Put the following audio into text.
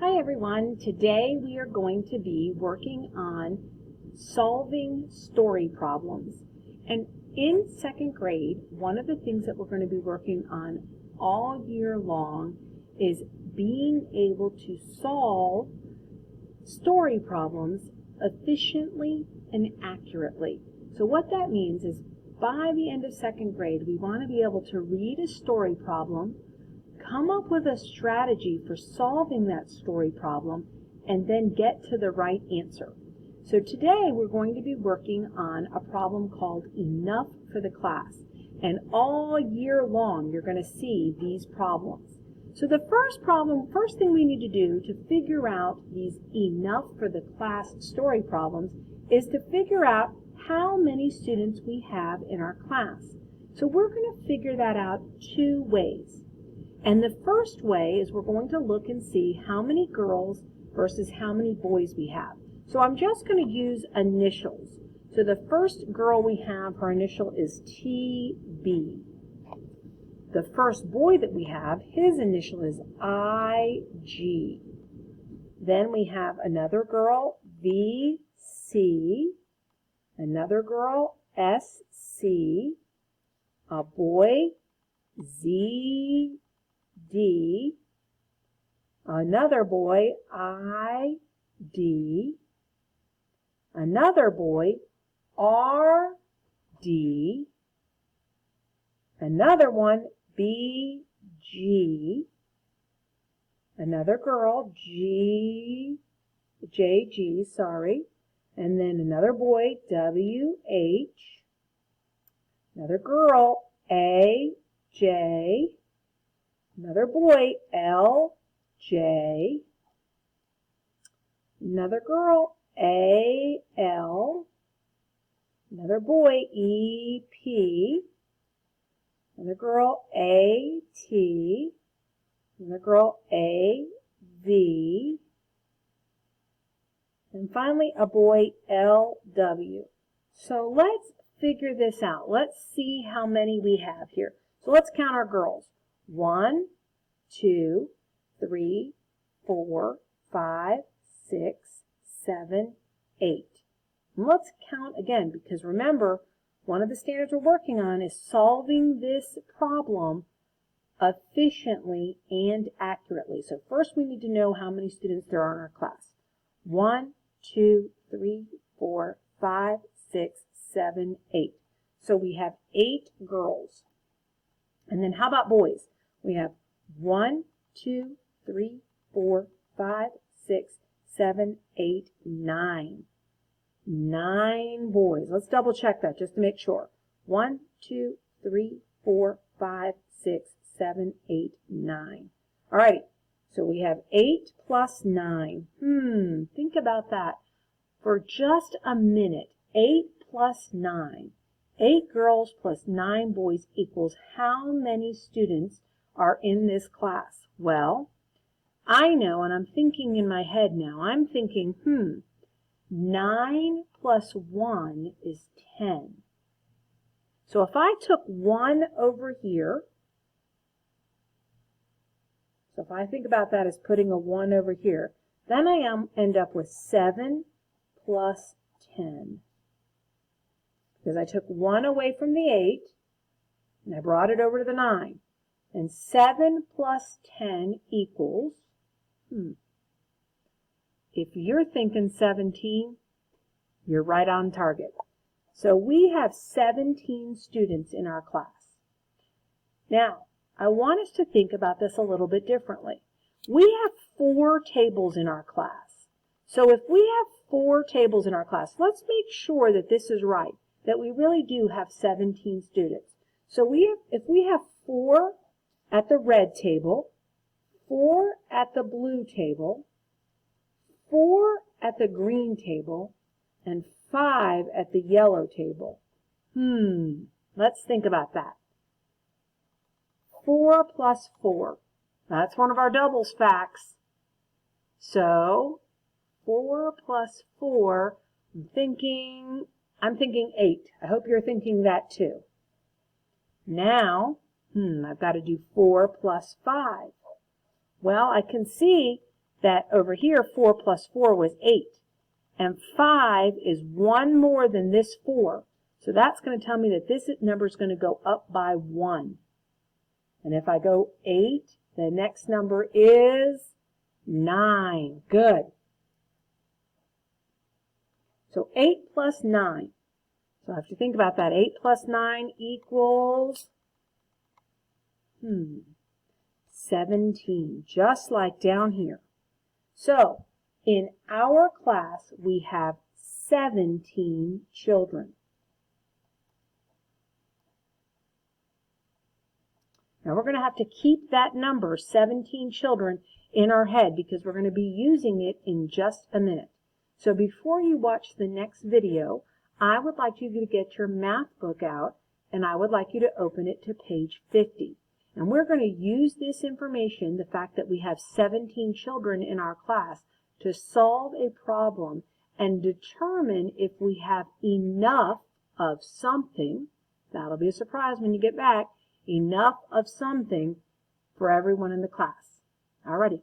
Hi everyone, today we are going to be working on solving story problems. And in second grade, one of the things that we're going to be working on all year long is being able to solve story problems efficiently and accurately. So what that means is by the end of second grade, we want to be able to read a story problem, come up with a strategy for solving that story problem, and then get to the right answer. So today we're going to be working on a problem called Enough for the Class. And all year long you're going to see these problems. So the first thing we need to do to figure out these Enough for the Class story problems is to figure out how many students we have in our class. So we're going to figure that out two ways. And the first way is we're going to look and see how many girls versus how many boys we have. So I'm just going to use initials. So the first girl we have, her initial is TB. The first boy that we have, his initial is IG. Then we have another girl, VC. Another girl, SC. A boy, ZD. Another boy, ID. Another boy, RD. Another one, BG. Another girl, JG, sorry. And then another boy, WH. Another girl, AJ. Another boy, LJ. Another girl, AL. Another boy, EP. Another girl, AT. Another girl, AV. And finally, a boy, LW. So let's figure this out. Let's see how many we have here. So let's count our girls. 1, 2, 3, 4, 5, 6, 7, 8. And let's count again, because remember, one of the standards we're working on is solving this problem efficiently and accurately. So first we need to know how many students there are in our class. 1, 2, 3, 4, 5, 6, 7, 8. So we have 8 girls. And then how about boys? We have 1, 2, 3, 4, 5, 6, 7, 8, 9. 9 boys. Let's double check that just to make sure. 1, 2, 3, 4, 5, 6, 7, 8, 9. All right. So we have 8 plus 9. Think about that for just a minute. 8 plus 9. 8 girls plus 9 boys equals how many students are in this class? Well, I know, and I'm thinking in my head now, I'm thinking, 9 plus 1 is 10. So if I took 1 over here, so if I think about that as putting a 1 over here, then I end up with 7 plus 10. Because I took 1 away from the 8, and I brought it over to the 9. And 7 plus 10 equals, if you're thinking 17, you're right on target. So we have 17 students in our class. Now, I want us to think about this a little bit differently. We have 4 tables in our class. So if we have 4 tables in our class, let's make sure that this is right, that we really do have 17 students. So if we have 4 at the red table, 4 at the blue table, 4 at the green table, and 5 at the yellow table. Let's think about that. 4 plus 4. That's one of our doubles facts. So 4 plus 4, I'm thinking 8. I hope you're thinking that too. Now, I've got to do 4 plus 5. Well, I can see that over here 4 plus 4 was 8. And 5 is one more than this 4. So that's going to tell me that this number is going to go up by 1. And if I go 8, the next number is 9. Good. So 8 plus 9. So I have to think about that. 8 plus 9 equals 17, just like down here. So in our class, we have 17 children. Now we're going to have to keep that number, 17 children, in our head because we're going to be using it in just a minute. So before you watch the next video, I would like you to get your math book out and I would like you to open it to page 50. And we're going to use this information, the fact that we have 17 children in our class, to solve a problem and determine if we have enough of something. That'll be a surprise when you get back. Enough of something for everyone in the class. Alrighty.